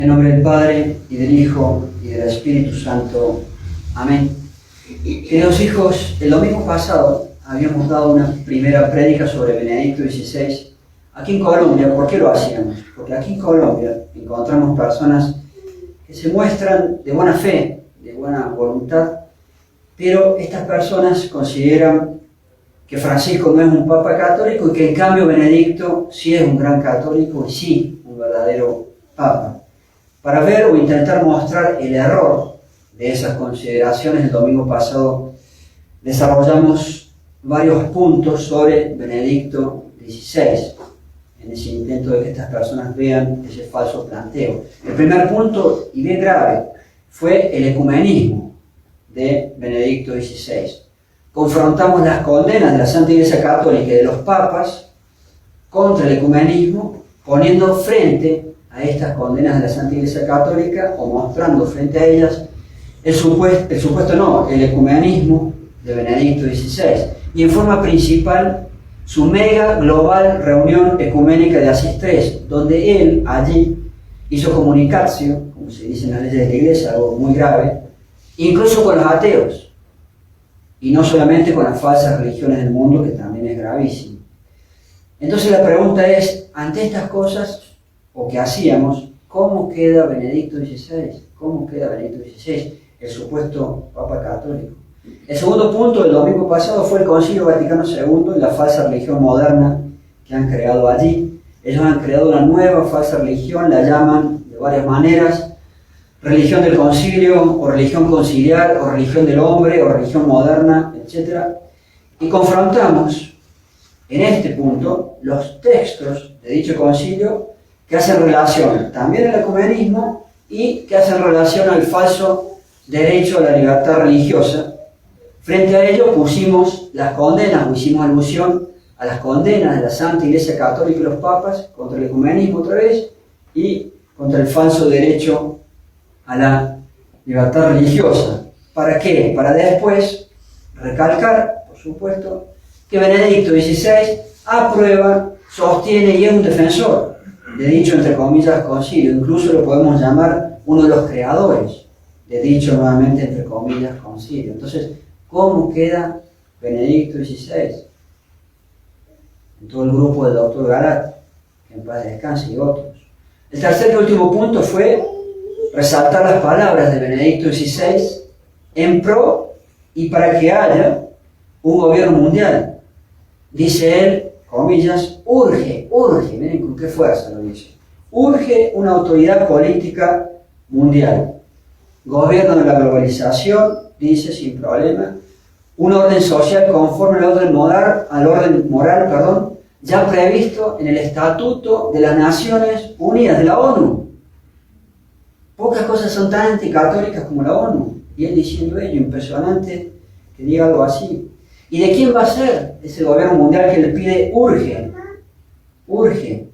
En nombre del Padre, y del Hijo, y del Espíritu Santo. Amén. Queridos hijos, el domingo pasado habíamos dado una primera prédica sobre Benedicto XVI aquí en Colombia. ¿Por qué lo hacíamos? Porque aquí en Colombia encontramos personas que se muestran de buena fe, de buena voluntad, pero estas personas consideran que Francisco no es un papa católico y que en cambio Benedicto sí es un gran católico y sí un verdadero papa. Para ver o intentar mostrar el error de esas consideraciones, el domingo pasado desarrollamos varios puntos sobre Benedicto XVI, en ese intento de que estas personas vean ese falso planteo. El primer punto, y bien grave, fue el ecumenismo de Benedicto XVI. Confrontamos las condenas de la Santa Iglesia Católica y de los papas contra el ecumenismo, poniendo frente a estas condenas de la Santa Iglesia Católica o mostrando frente a ellas el ecumenismo de Benedicto XVI, y en forma principal su mega global reunión ecuménica de Asís III, donde él allí hizo comunicatio, como se dice en las leyes de la Iglesia, algo muy grave, incluso con los ateos, y no solamente con las falsas religiones del mundo, que también es gravísimo. Entonces la pregunta es, ante estas cosas, o que hacíamos, ¿cómo queda Benedicto XVI? ¿Cómo queda Benedicto XVI, el supuesto Papa Católico? El segundo punto del domingo pasado fue el Concilio Vaticano II y la falsa religión moderna que han creado allí. Ellos han creado una nueva falsa religión, la llaman de varias maneras: religión del concilio, o religión conciliar, o religión del hombre, o religión moderna, etc. Y confrontamos en este punto los textos de dicho concilio que hacen relación también al ecumenismo y que hacen relación al falso derecho a la libertad religiosa. Frente a ello pusimos las condenas, o hicimos alusión a las condenas de la Santa Iglesia Católica y los papas contra el ecumenismo otra vez y contra el falso derecho a la libertad religiosa. ¿Para qué? Para después recalcar, por supuesto, que Benedicto XVI aprueba, sostiene y es un defensor de dicho, entre comillas, concilio. Incluso lo podemos llamar uno de los creadores de dicho, nuevamente, entre comillas, concilio. Entonces, ¿cómo queda Benedicto XVI? En todo el grupo del doctor Garat, que en paz descanse, y otros. El tercer y último punto fue resaltar las palabras de Benedicto XVI en pro y para que haya un gobierno mundial. Dice él, comillas, urge, miren con qué fuerza lo dice, urge una autoridad política mundial, gobierno de la globalización, dice sin problema, un orden social conforme al orden moral, ya previsto en el Estatuto de las Naciones Unidas, de la ONU. Pocas cosas son tan anticatólicas como la ONU, y él diciendo ello, impresionante que diga algo así. ¿Y de quién va a ser ese gobierno mundial que le pide urge? Urge.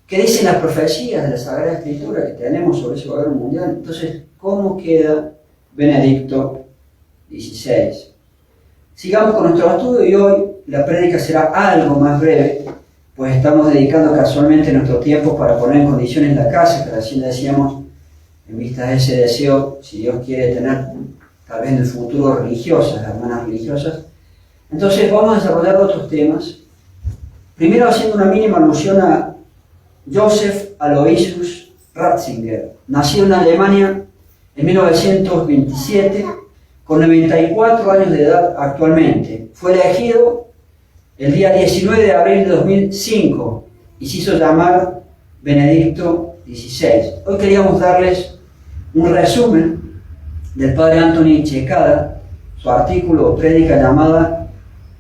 ¿Qué dicen las profecías de la Sagrada Escritura que tenemos sobre ese gobierno mundial? Entonces, ¿cómo queda Benedicto XVI? Sigamos con nuestro estudio y hoy la prédica será algo más breve, pues estamos dedicando casualmente nuestro tiempo para poner en condiciones la casa, que recién decíamos, en vista de ese deseo, si Dios quiere tener tal vez en el futuro religiosas, hermanas religiosas. Entonces vamos a desarrollar otros temas, primero haciendo una mínima alusión a Joseph Aloysius Ratzinger, nacido en Alemania en 1927, con 94 años de edad actualmente. Fue elegido el día 19 de abril de 2005 y se hizo llamar Benedicto XVI. Hoy queríamos darles un resumen del padre Anthony Checada, su artículo o prédica llamada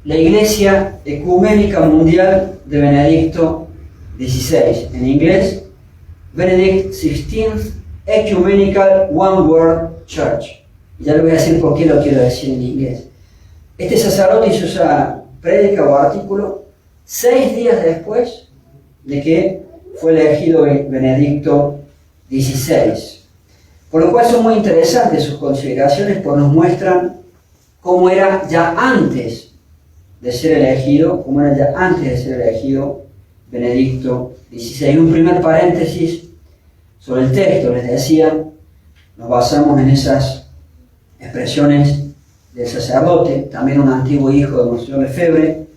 La Iglesia Ecuménica Mundial de Benedicto XVI. En inglés, Benedict XVI Ecumenical One World Church. Ya le voy a decir por qué lo quiero decir en inglés. Este sacerdote hizo esa prédica o artículo 6 días después de que fue elegido Benedicto XVI. Por lo cual son muy interesantes sus consideraciones, porque nos muestran cómo era ya antes de ser elegido Benedicto XVI. Un primer paréntesis Sobre el texto, les decía, nos basamos en esas expresiones del sacerdote, también un antiguo hijo de Monseñor Lefebvre.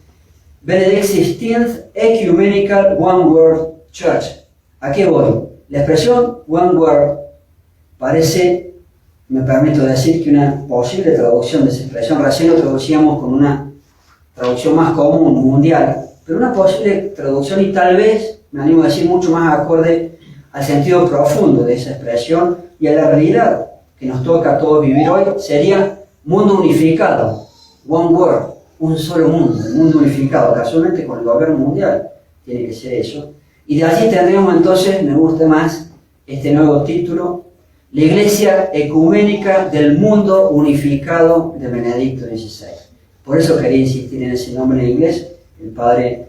Benedict XVI Ecumenical One World Church. ¿A qué voy? La expresión One World parece, me permito decir, que una posible traducción de esa expresión, recién lo traducíamos con una traducción más común, mundial, pero una posible traducción y tal vez, me animo a decir, mucho más acorde al sentido profundo de esa expresión y a la realidad que nos toca a todos vivir hoy, sería mundo unificado, One World, un solo mundo, el mundo unificado, casualmente con el gobierno mundial tiene que ser eso. Y de allí tendríamos entonces, me gusta más este nuevo título, la Iglesia Ecuménica del Mundo Unificado de Benedicto XVI. Por eso quería insistir en ese nombre en inglés. El padre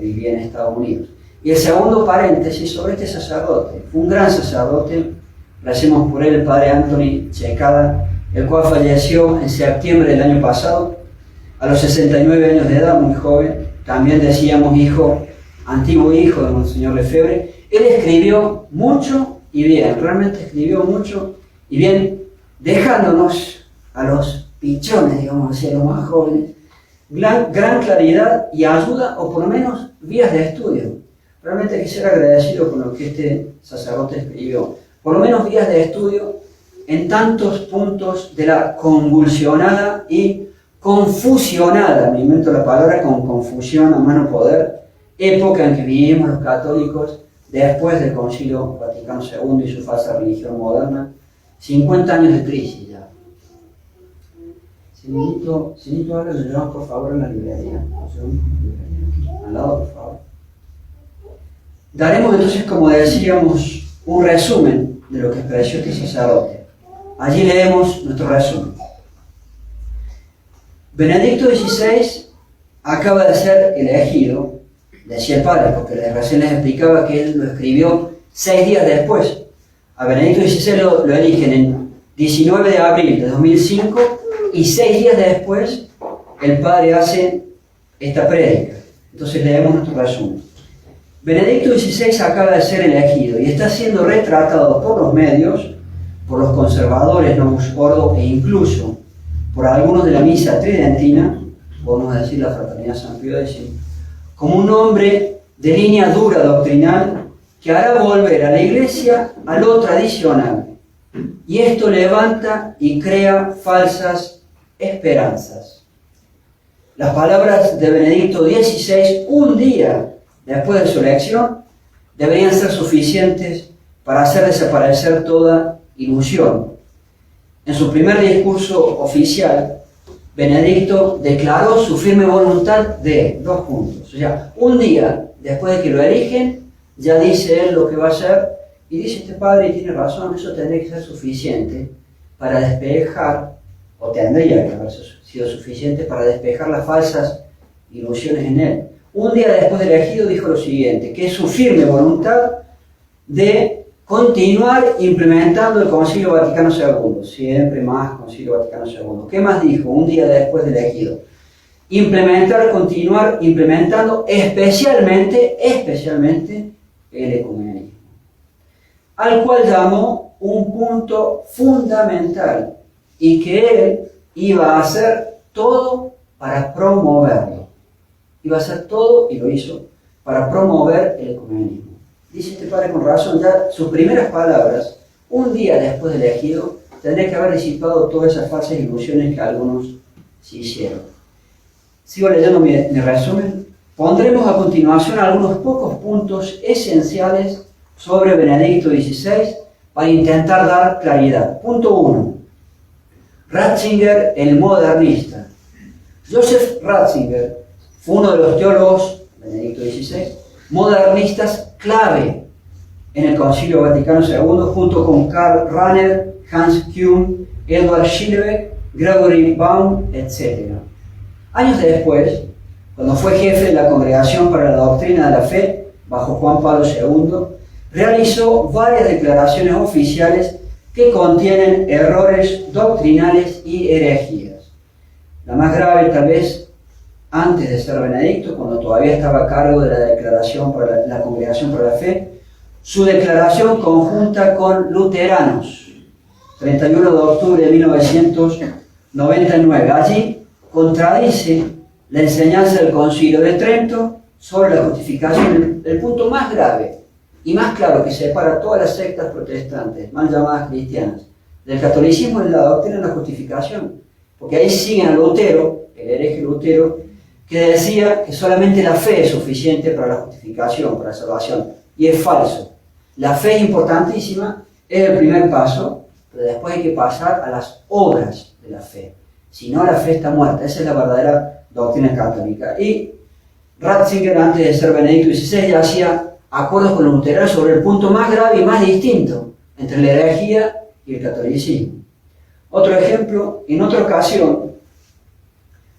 vivía en Estados Unidos. Y el segundo paréntesis sobre este sacerdote. Fue un gran sacerdote, agradecemos por él el padre Anthony Checada, el cual falleció en septiembre del año pasado, a los 69 años de edad, muy joven. También decíamos antiguo hijo de Monseñor Lefebvre. Él escribió mucho y bien, realmente escribió mucho y bien, dejándonos a los pichones, digamos así, a los más jóvenes, gran claridad y ayuda, o por lo menos vías de estudio. Realmente quisiera agradecido con lo que este sacerdote escribió. Por lo menos vías de estudio en tantos puntos de la convulsionada y confusionada, me invento la palabra con confusión a mano poder, época en que vivimos los católicos después del Concilio Vaticano II y su falsa religión moderna. 50 años de crisis ya. Si necesito algo, lo llevamos por favor en la librería. Al lado, por favor. Daremos entonces, como decíamos, un resumen de lo que expresó este sacerdote. Allí leemos nuestro resumen. Benedicto XVI acaba de ser elegido, decía el padre, porque recién les explicaba que él lo escribió 6 días después. A Benedicto XVI lo eligen en 19 de abril de 2005 y 6 días después el padre hace esta prédica. Entonces leemos nuestro resumen. Benedicto XVI acaba de ser elegido y está siendo retratado por los medios, por los conservadores Novus Ordo e incluso por algunos de la misa tridentina, podemos decir la Fraternidad San Pío X, como un hombre de línea dura doctrinal que hará volver a la Iglesia a lo tradicional. Y esto levanta y crea falsas esperanzas. Las palabras de Benedicto XVI, un día después de su elección, deberían ser suficientes para hacer desaparecer toda ilusión. En su primer discurso oficial, Benedicto declaró su firme voluntad de 2 puntos. O sea, un día después de que lo eligen, ya dice él lo que va a hacer, y dice este padre, y tiene razón, eso tendría que ser suficiente para despejar, o tendría que haber sido suficiente para despejar las falsas ilusiones en él. Un día después de elegido dijo lo siguiente, que es su firme voluntad de continuar implementando el Concilio Vaticano II, siempre más Concilio Vaticano II. ¿Qué más dijo un día después de elegido? Continuar implementando especialmente el ecumenismo, al cual llamó un punto fundamental y que él iba a hacer todo para promoverlo. Iba a hacer todo, y lo hizo, para promover el ecumenismo. Dice este padre con razón, ya sus primeras palabras, un día después de elegido, tendría que haber disipado todas esas falsas ilusiones que algunos se hicieron. Sigo leyendo mi resumen. Pondremos a continuación algunos pocos puntos esenciales sobre Benedicto XVI para intentar dar claridad. Punto 1. Ratzinger, el modernista. Joseph Ratzinger fue uno de los teólogos, Benedicto XVI, modernistas clave en el Concilio Vaticano II, junto con Karl Rahner, Hans Kuhn, Edward Schillebeck, Gregory Baum, etc. Años después, cuando fue jefe de la Congregación para la Doctrina de la Fe, bajo Juan Pablo II, realizó varias declaraciones oficiales que contienen errores doctrinales y herejías. La más grave, tal vez, antes de ser Benedicto, cuando todavía estaba a cargo de la Declaración para la Congregación para la Fe, su declaración conjunta con luteranos, 31 de octubre de 1999. Allí contradice la enseñanza del Concilio de Trento sobre la justificación, el punto más grave y más claro que separa a todas las sectas protestantes, mal llamadas cristianas, del catolicismo es la doctrina de la justificación. Porque ahí siguen a Lutero, el hereje Lutero, que decía que solamente la fe es suficiente para la justificación, para la salvación. Y es falso. La fe es importantísima, es el primer paso, pero después hay que pasar a las obras de la fe. Si no, la fe está muerta. Esa es la verdadera doctrina católica. Y Ratzinger, antes de ser Benedicto XVI, ya hacía acuerdos con los luteranos sobre el punto más grave y más distinto entre la herejía y el catolicismo. Otro ejemplo, en otra ocasión,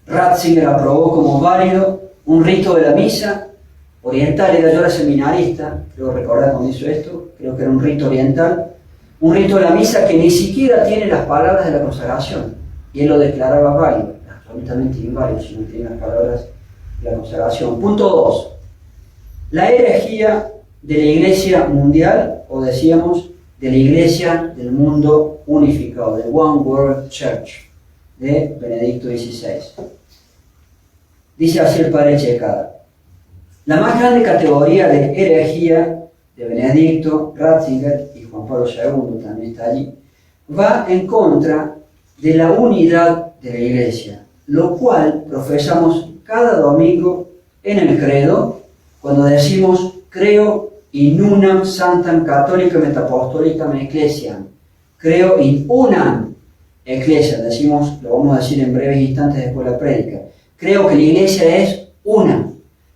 Ratzinger aprobó como válido un rito de la misa oriental. Yo era seminarista, creo recordar cuando hizo esto, creo que era un rito oriental, un rito de la misa que ni siquiera tiene las palabras de la consagración, y él lo declaraba válido, absolutamente inválido si no tiene las palabras de la consagración. Punto 2. La herejía de la Iglesia mundial, o decíamos, de la Iglesia del mundo unificado, de One World Church, de Benedicto XVI. Dice así el padre Checada: la más grande categoría de herejía de Benedicto, Ratzinger y Juan Pablo II también está allí, va en contra de la unidad de la Iglesia, lo cual profesamos cada domingo en el credo cuando decimos creo in unam santam catholicam et apostolicam ecclesiam. Creo in unam ecclesia, decimos, lo vamos a decir en breves instantes después de la prédica. Creo que la Iglesia es una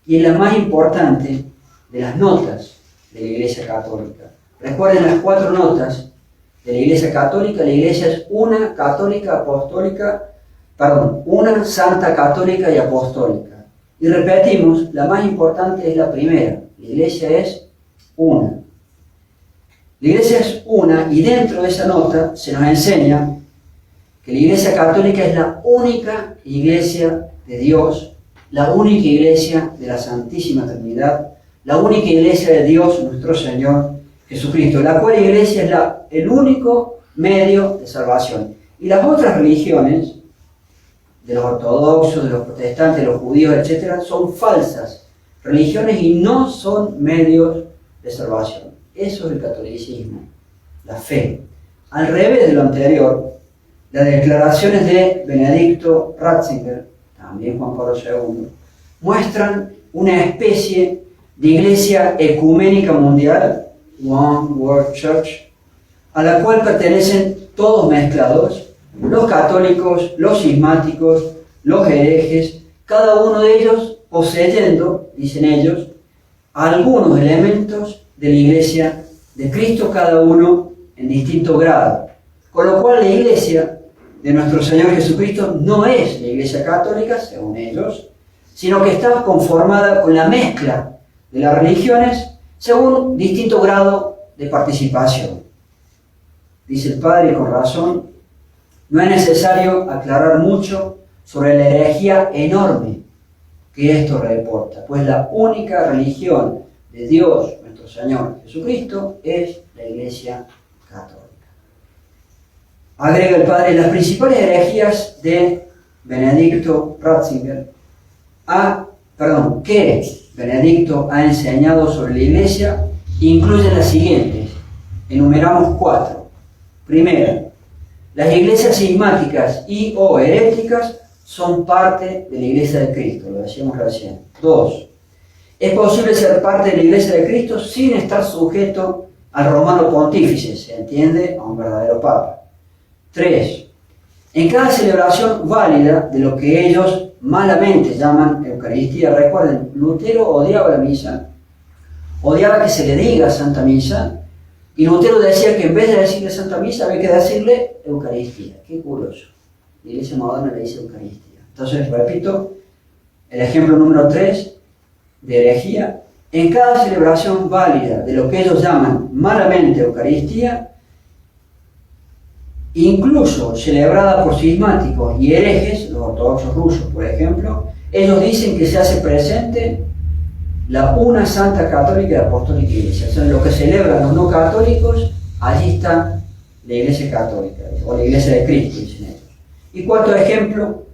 y es la más importante de las notas de la Iglesia católica. Recuerden las 4 notas de la Iglesia católica. La Iglesia es una, católica, apostólica, una, santa, católica y apostólica. Y repetimos, la más importante es la primera. La Iglesia es una. La Iglesia es una y dentro de esa nota se nos enseña que la Iglesia católica es la única Iglesia de Dios, la única Iglesia de la Santísima Trinidad, la única Iglesia de Dios nuestro Señor Jesucristo, la cual Iglesia es el único medio de salvación. Y las otras religiones, de los ortodoxos, de los protestantes, de los judíos, etc., son falsas religiones y no son medios de salvación. Eso es el catolicismo, la fe. Al revés de lo anterior, las declaraciones de Benedicto, Ratzinger, también Juan Pablo II, muestran una especie de iglesia ecuménica mundial, One World Church, a la cual pertenecen todos mezclados, los católicos, los cismáticos, los herejes, cada uno de ellos poseyendo, dicen ellos, algunos elementos de la Iglesia de Cristo, cada uno en distinto grado. Con lo cual la Iglesia de nuestro Señor Jesucristo no es la Iglesia católica, según ellos, sino que está conformada con la mezcla de las religiones según distinto grado de participación. Dice el Padre, y con razón, no es necesario aclarar mucho sobre la herejía enorme que esto reporta, pues la única religión de Dios, nuestro Señor Jesucristo, es la Iglesia católica. Agrega el Padre, las principales herejías de Benedicto Ratzinger, que Benedicto ha enseñado sobre la Iglesia, incluyen las siguientes. Enumeramos 4. Primera, las iglesias cismáticas y o heréticas son parte de la Iglesia de Cristo, lo decíamos recién. 2. Es posible ser parte de la Iglesia de Cristo sin estar sujeto al romano pontífice, se entiende, a un verdadero papa. 3. En cada celebración válida de lo que ellos malamente llaman Eucaristía, recuerden, Lutero odiaba la misa, odiaba que se le diga Santa Misa, y Lutero decía que en vez de decirle Santa Misa había que decirle Eucaristía. Qué curioso. La Iglesia moderna le dice Eucaristía. Entonces, repito, el ejemplo número 3 de herejía. En cada celebración válida de lo que ellos llaman malamente Eucaristía, incluso celebrada por cismáticos y herejes, los ortodoxos rusos, por ejemplo, ellos dicen que se hace presente la una santa católica y apostólica iglesia. O sea, lo que celebran los no católicos, allí está la iglesia católica, o la iglesia de Cristo, dicen ellos. Y cuarto ejemplo,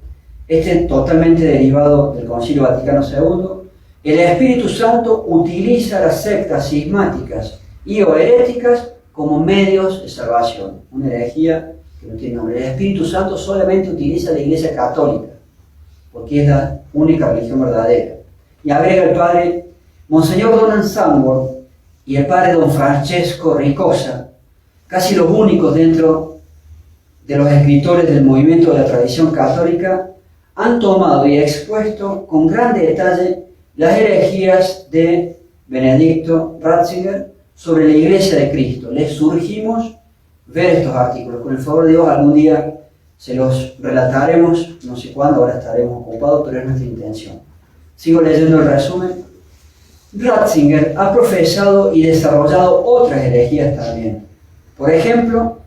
totalmente derivado del Concilio Vaticano II, el Espíritu Santo utiliza las sectas cismáticas y o heréticas como medios de salvación. Una herejía que no tiene nombre. El Espíritu Santo solamente utiliza la iglesia católica, porque es la única religión verdadera. Y agrega el padre Monseñor Donald Sambor y el padre don Francesco Ricosa, casi los únicos dentro de los escritores del movimiento de la tradición católica, han tomado y expuesto con gran detalle las herejías de Benedicto Ratzinger sobre la Iglesia de Cristo. Les surgimos ver estos artículos. Con el favor de Dios, algún día se los relataremos, no sé cuándo, ahora estaremos ocupados, pero es nuestra intención. Sigo leyendo el resumen. Ratzinger ha profesado y desarrollado otras herejías también. Por ejemplo,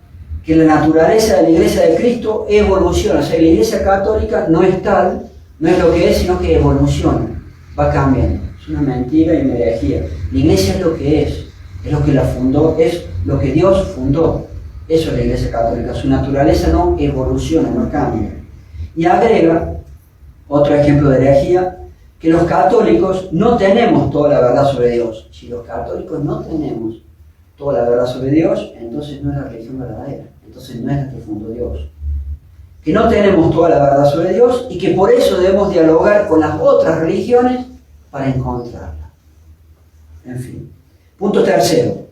que la naturaleza de la Iglesia de Cristo evoluciona. O sea, la Iglesia católica no es tal, no es lo que es, sino que evoluciona, va cambiando. Es una mentira y una herejía. La Iglesia es lo que es lo que la fundó, es lo que Dios fundó. Eso es la Iglesia católica. Su naturaleza no evoluciona, no cambia. Y agrega, otro ejemplo de herejía, que los católicos no tenemos toda la verdad sobre Dios. Si los católicos no tenemos toda la verdad sobre Dios, entonces no es la religión verdadera, entonces no es la que fundó Dios. Que no tenemos toda la verdad sobre Dios y que por eso debemos dialogar con las otras religiones para encontrarla. En fin. Punto tercero.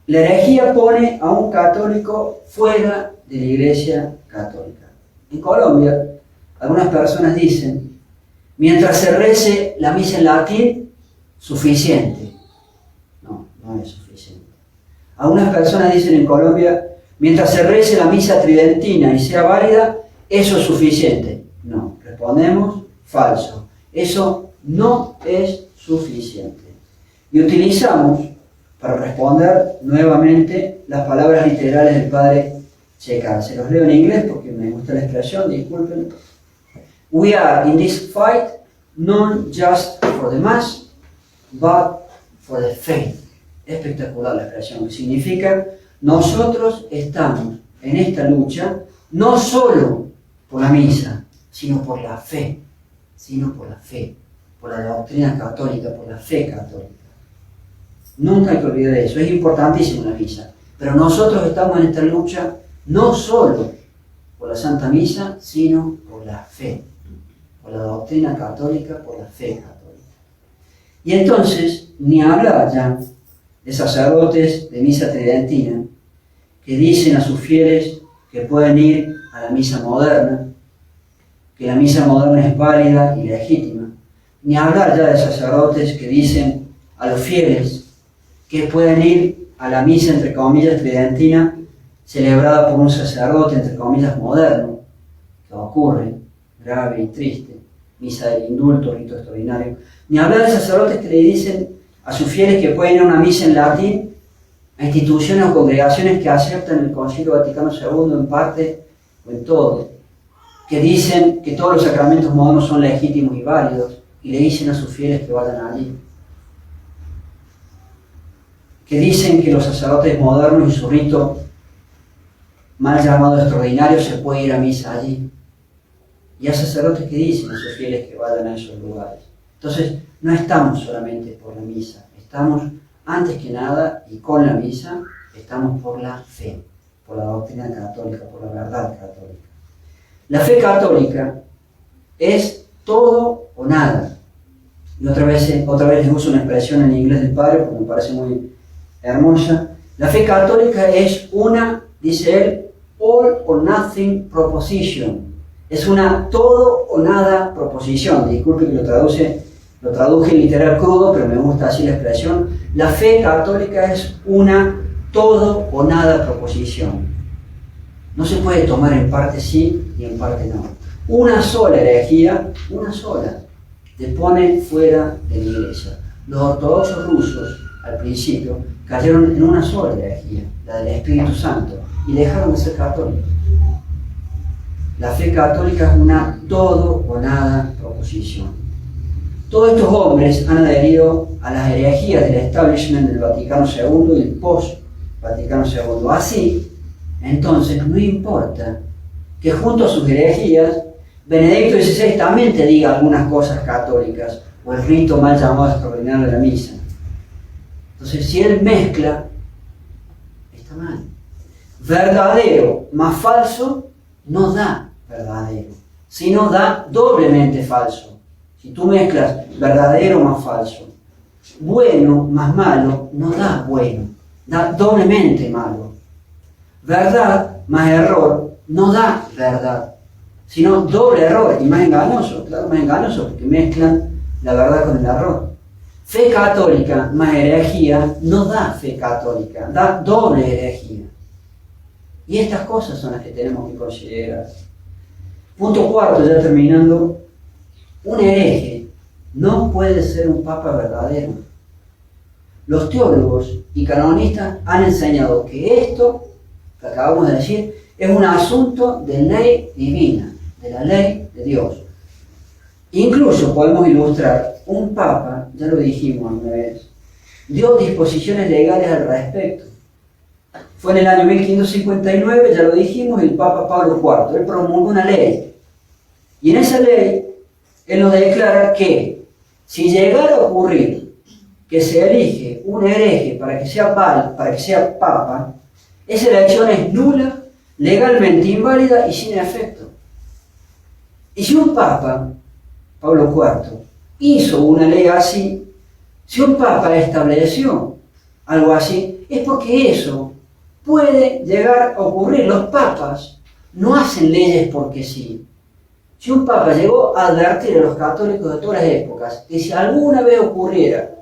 La herejía pone a un católico fuera de la Iglesia católica. En Colombia, algunas personas dicen, mientras se rece la misa en latín, suficiente. No, no es suficiente. Algunas personas dicen en Colombia, mientras se rece la misa tridentina y sea válida, eso es suficiente. No, respondemos, falso. Eso no es suficiente. Y utilizamos, para responder nuevamente, las palabras literales del padre Checar. Se los leo en inglés porque me gusta la expresión, disculpen. We are in this fight not just for the mass, but for the faith. Espectacular la expresión, que significa nosotros estamos en esta lucha no solo por la misa, sino por la fe, por la doctrina católica, por la fe católica. Nunca hay que olvidar eso, es importantísimo la misa, pero nosotros estamos en esta lucha no solo por la Santa Misa, sino por la fe, por la doctrina católica, por la fe católica. Y entonces, ni hablar ya de sacerdotes de misa tridentina que dicen a sus fieles que pueden ir a la misa moderna, que la misa moderna es válida y legítima, ni hablar ya de sacerdotes que dicen a los fieles que pueden ir a la misa, entre comillas, tridentina, celebrada por un sacerdote, entre comillas, moderno, que ocurre, grave y triste, misa del indulto, rito extraordinario, ni hablar de sacerdotes que le dicen a sus fieles que pueden ir a una misa en latín, a instituciones o congregaciones que aceptan el Concilio Vaticano II en parte o en todo, que dicen que todos los sacramentos modernos son legítimos y válidos, y le dicen a sus fieles que vayan allí. Que dicen que los sacerdotes modernos y su rito mal llamado extraordinario se puede ir a misa allí. Y hay sacerdotes que dicen a sus fieles que vayan a esos lugares. Entonces, no estamos solamente por la misa, estamos antes que nada y con la misa, estamos por la fe, por la doctrina católica, por la verdad católica. La fe católica es todo o nada. Y otra vez les uso una expresión en inglés del padre porque me parece muy hermosa. La fe católica es una, dice él, all or nothing proposition. Es una todo o nada proposición. Disculpe que lo traduje literal crudo, pero me gusta así la expresión. La fe católica es una todo o nada proposición. No se puede tomar en parte sí y en parte no. Una sola herejía, una sola, te pone fuera de la iglesia. Los ortodoxos rusos, al principio, cayeron en una sola herejía, la del Espíritu Santo, y dejaron de ser católicos. La fe católica es una todo o nada proposición. Todos estos hombres han adherido a las herejías del establishment del Vaticano II y el post-Vaticano II. Así, entonces, no importa que junto a sus herejías, Benedicto XVI también te diga algunas cosas católicas, o el rito mal llamado extraordinario de la misa. Entonces, si él mezcla, está mal. Verdadero más falso no da verdadero, sino da doblemente falso. Si tú mezclas verdadero más falso, bueno más malo, no da bueno, da doblemente malo. Verdad más error no da verdad, sino doble error y más engañoso, claro, más engañoso porque mezclan la verdad con el error. Fe católica más herejía no da fe católica, da doble herejía. Y estas cosas son las que tenemos que considerar. Punto cuarto, ya terminando. Un hereje no puede ser un papa verdadero. Los teólogos y canonistas han enseñado que esto, que acabamos de decir, es un asunto de ley divina, de la ley de Dios. Incluso podemos ilustrar, un papa, ya lo dijimos una vez, dio disposiciones legales al respecto. Fue en el año 1559, ya lo dijimos, el Papa Pablo IV, él promulgó una ley. Y en esa ley, él nos declara que si llegara a ocurrir que se elige un hereje para que sea papa, esa elección es nula, legalmente inválida y sin efecto. Y si un papa, Pablo IV, hizo una ley así, si un papa estableció algo así, es porque eso puede llegar a ocurrir. Los papas no hacen leyes porque sí. Si un papa llegó a advertir a los católicos de todas las épocas que si alguna vez ocurriera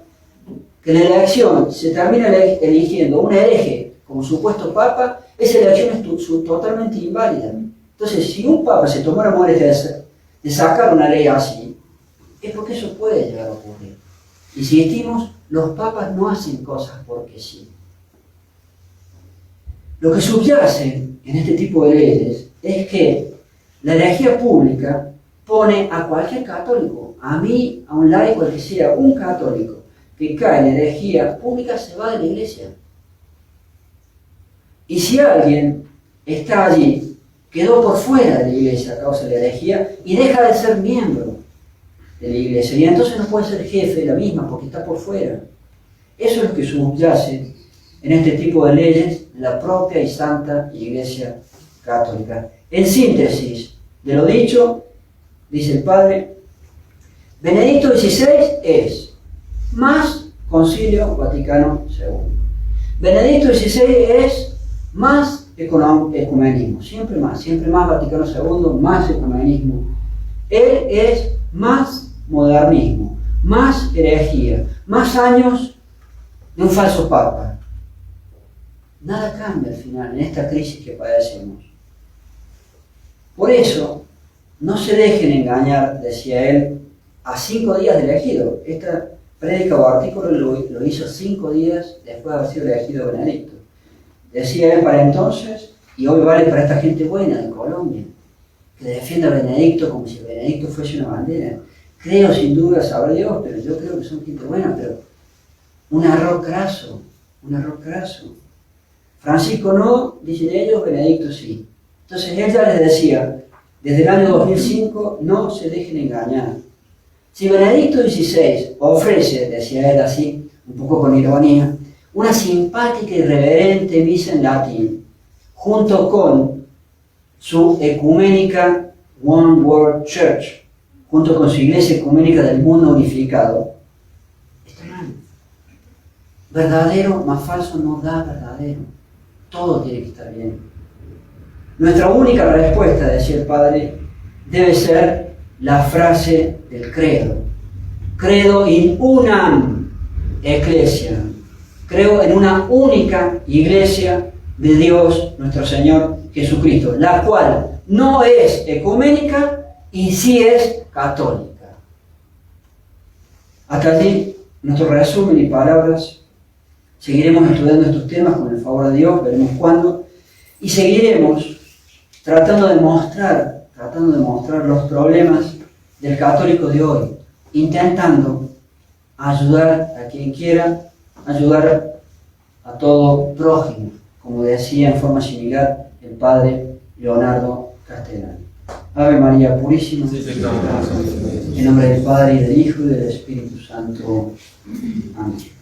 que en la elección se termina eligiendo un hereje como supuesto papa, esa elección es totalmente inválida. Entonces, si un papa se tomó la molestia de sacar una ley así, es porque eso puede llegar a ocurrir. Insistimos, los papas no hacen cosas porque sí. Lo que subyace en este tipo de leyes es que la herejía pública pone a cualquier católico, a mí, a un laico, al que sea, un católico que cae en herejía pública se va de la iglesia. Y si alguien está allí, quedó por fuera de la iglesia a causa de la herejía y deja de ser miembro de la iglesia. Y entonces no puede ser jefe de la misma porque está por fuera. Eso es lo que subyace en este tipo de leyes la propia y santa Iglesia Católica. En síntesis de lo dicho, dice el Padre, Benedicto XVI es más Concilio Vaticano II. Benedicto XVI es más ecumenismo, siempre más Vaticano II, más ecumenismo. Él es más modernismo, más herejía, más años de un falso papa. Nada cambia al final en esta crisis que padecemos. Por eso, no se dejen engañar, decía él, a 5 días de elegido. Esta prédica o artículo lo hizo 5 días después de haber sido elegido Benedicto. Decía él para entonces, y hoy vale para esta gente buena de Colombia, que defiende a Benedicto como si Benedicto fuese una bandera. Creo sin duda, sabrá Dios, pero yo creo que son gente buena, pero un error craso. Francisco no, dicen ellos, Benedicto sí. Entonces él ya les decía, desde el año 2005, no se dejen engañar. Si Benedicto XVI ofrece, decía él así, un poco con ironía, una simpática y reverente misa en latín, junto con su ecuménica One World Church, junto con su iglesia ecuménica del mundo unificado, está mal. Verdadero más falso no da verdadero. Todo tiene que estar bien. Nuestra única respuesta, decía el Padre, debe ser la frase del credo. Credo in unam ecclesia. Creo en una única iglesia de Dios, nuestro Señor Jesucristo, la cual no es ecuménica y sí es católica. Hasta allí nuestro resumen y palabras. Seguiremos estudiando estos temas con el favor de Dios, veremos cuándo, y seguiremos tratando de mostrar los problemas del católico de hoy, intentando ayudar a quien quiera, ayudar a todo prójimo, como decía en forma similar el padre Leonardo Castellani. Ave María Purísima, en nombre del Padre, y del Hijo, y del Espíritu Santo. Amén.